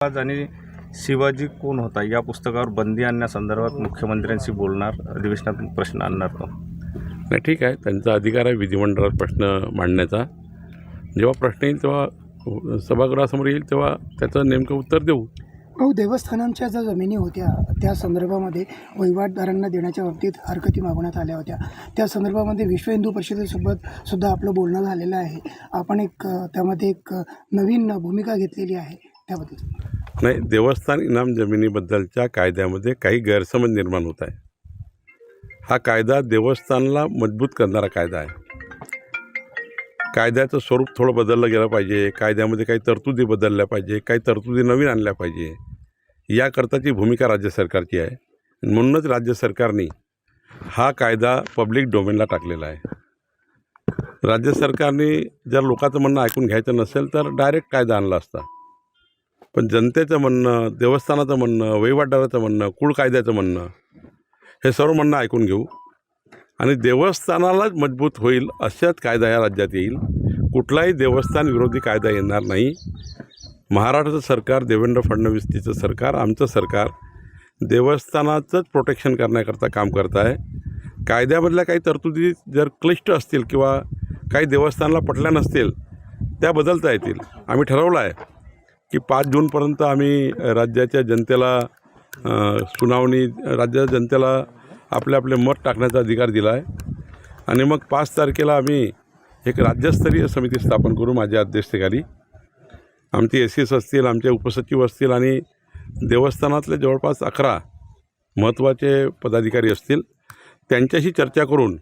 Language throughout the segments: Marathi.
आणि शिवाजी कोण होता या पुस्तकावर बंदी आणण्यासंदर्भात मुख्यमंत्र्यांशी बोलणार, अधिवेशनात प्रश्न आणणार तो. नाही, ठीक आहे, त्यांचा अधिकार आहे विधिमंडळात प्रश्न मांडण्याचा. जेव्हा प्रश्न येईल तेव्हा सभागृहासमोर येईल तेव्हा त्याचं नेमकं उत्तर देऊ. भाऊ, देवस्थानांच्या ज्या जमिनी होत्या त्या संदर्भामध्ये वहिवाटदारांना देण्याच्या बाबतीत हरकती मागवण्यात आल्या होत्या. त्या संदर्भामध्ये विश्व हिंदू परिषदेसोबत सुद्धा आपलं बोलणं झालेलं आहे. आपण त्यामध्ये एक नवीन भूमिका घेतलेली आहे त्याबद्दल. नाही, देवस्थान इनाम जमिनीबद्दलच्या कायद्यामध्ये काही गैरसमज निर्माण होत आहे. हा कायदा देवस्थानला मजबूत करणारा कायदा आहे. कायद्याचं स्वरूप थोडं बदललं गेलं पाहिजे, कायद्यामध्ये काही तरतुदी बदलल्या पाहिजे, काही तरतुदी नवीन आणल्या पाहिजे, याकरताची भूमिका राज्य सरकारची आहे. म्हणूनच राज्य सरकारने हा कायदा पब्लिक डोमेनला टाकलेला आहे. राज्य सरकारने जर लोकांचं म्हणणं ऐकून घ्यायचं नसेल तर डायरेक्ट कायदा आणला असता. पण जनतेचं म्हणणं, देवस्थानाचं म्हणणं, वहिवाटदाराचं म्हणणं, कुळ कायद्याचं म्हणणं, हे सर्व म्हणणं ऐकून घेऊ आणि देवस्थानालाच मजबूत होईल अशाच कायदा या राज्यात येईल. कुठलाही देवस्थान विरोधी कायदा येणार नाही. महाराष्ट्राचं सरकार, देवेंद्र फडणवीसजीचं सरकार, आमचं सरकार देवस्थानाचंच प्रोटेक्शन करण्याकरता काम करत आहे. कायद्यामधल्या काही तरतुदी जर क्लिष्ट असतील किंवा काही देवस्थानाला पटल्या नसतील त्या बदलता येतील. आम्ही ठरवलं आहे की 5 जूनपर्यंत आम्ही राज्याच्या जनतेला सुनावणी, राज्याच्या जनतेला आपले आपले मत टाकण्याचा अधिकार दिला आहे आणि मग 5 तारखेला आम्ही एक राज्यस्तरीय समिती स्थापन करू. माझ्या अध्यक्षतेखाली आमचे एसीस असतील, आमचे उपसचिव असतील आणि देवस्थानातले जवळपास 11 महत्त्वाचे पदाधिकारी असतील. त्यांच्याशी चर्चा करून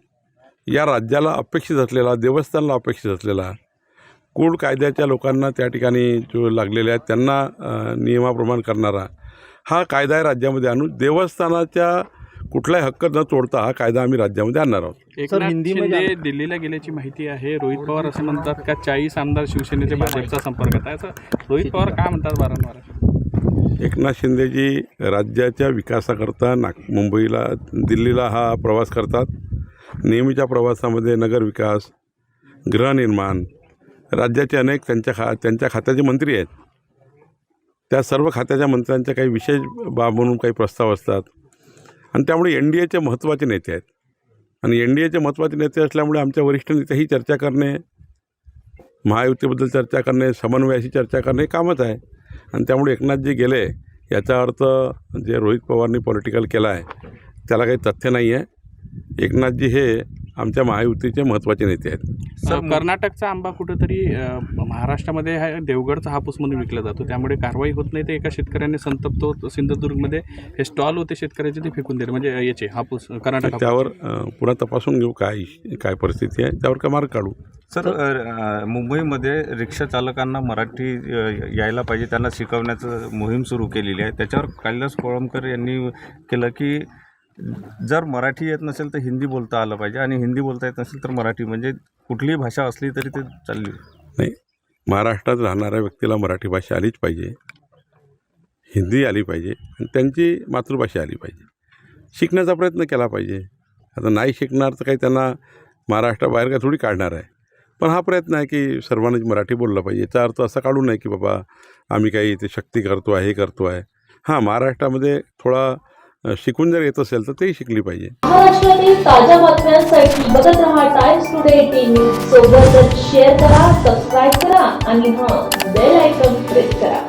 या राज्याला अपेक्षित असलेला, देवस्थानाला अपेक्षित असलेला, कुळ कायद्याच्या लोकांना त्या ठिकाणी जो लागलेले आहेत त्यांना नियमाप्रमाणे करणारा हा कायदा राज्यामध्ये आणू. देवस्थानाच्या कुठलाही हक्क न तोडता हा कायदा आम्ही राज्यामध्ये आणणार आहोत. एकनाथ शिंदे दिल्लीला गेल्याची माहिती आहे. रोहित पवार असं म्हणतात का 40 आमदार शिवसेनेचे भाजपचा संपर्कात आहे, असं रोहित पवार काय म्हणतात वारंवार. एकनाथ शिंदेजी राज्याच्या विकासाकरता मुंबईला, दिल्लीला हा प्रवास करतात. नेहमीच्या प्रवासामध्ये नगर विकास, गृहनिर्माण, राज्याचे अनेक त्यांच्या खात्याचे मंत्री आहेत. त्या सर्व खात्याच्या मंत्र्यांच्या काही विशेष बाब म्हणून काही प्रस्ताव असतात आणि त्यामुळे NDAचे महत्त्वाचे नेते आहेत आणि NDAचे महत्त्वाचे नेते असल्यामुळे आमच्या वरिष्ठ नेत्याही चर्चा करणे, महायुतीबद्दल चर्चा करणे, समन्वयाशी चर्चा करणे कामच आहे. आणि त्यामुळे एकनाथजी गेले याचा अर्थ जे रोहित पवारांनी पॉलिटिकल केला आहे त्याला काही तथ्य नाही आहे. एकनाथजी हे आमच्या महायुतीचे महत्त्वाचे नेते आहेत. सर, कर्नाटकचा आंबा कुठंतरी महाराष्ट्रामध्ये देवगडचा हापूस म्हणून विकला जातो, त्यामुळे कारवाई होत नाही. ते एका शेतकऱ्याने संतप्त होत सिंधुदुर्गमध्ये हे स्टॉल होते शेतकऱ्याचे, ते फेकून दिले, म्हणजे याचे हापूस कर्नाटक. त्यावर पुन्हा तपासून घेऊ काय परिस्थिती आहे, त्यावर का मार्ग काढू. सर, मुंबईमध्ये रिक्षा चालकांना मराठी यायला पाहिजे, त्यांना शिकवण्याचं मोहीम सुरू केलेली आहे. त्याच्यावर कैलास कोळंबकर यांनी केलं की जर मराठी येत नसेल तर हिंदी बोलता आलं पाहिजे आणि हिंदी बोलता येत नसेल तर मराठी, म्हणजे कुठलीही भाषा असली तरी ते चालली नाही. महाराष्ट्रात राहणाऱ्या व्यक्तीला मराठी भाषा आलीच पाहिजे, हिंदी आली पाहिजे आणि त्यांची मातृभाषा आली पाहिजे. शिकण्याचा प्रयत्न केला पाहिजे. आता नाही शिकणार तर काही त्यांना महाराष्ट्राबाहेर काय थोडी काढणार आहे. पण हा प्रयत्न आहे की सर्वांनाच मराठी बोललं पाहिजे. याचा अर्थ असा काढू नये की बाबा आम्ही काही ते शक्ती करतो आहे, हे करतो आहे. हां, महाराष्ट्रामध्ये थोडा शिकून जर येत असेल तर तेही शिकली पाहिजे. महाराष्ट्रातील ताज्या बातम्यांसाठी बघत रहा टाइम्स टुडे 18 न्यूज. सोबतच शेअर करा, सबस्क्राईब करा आणि बेल आयकॉन प्रेस करा.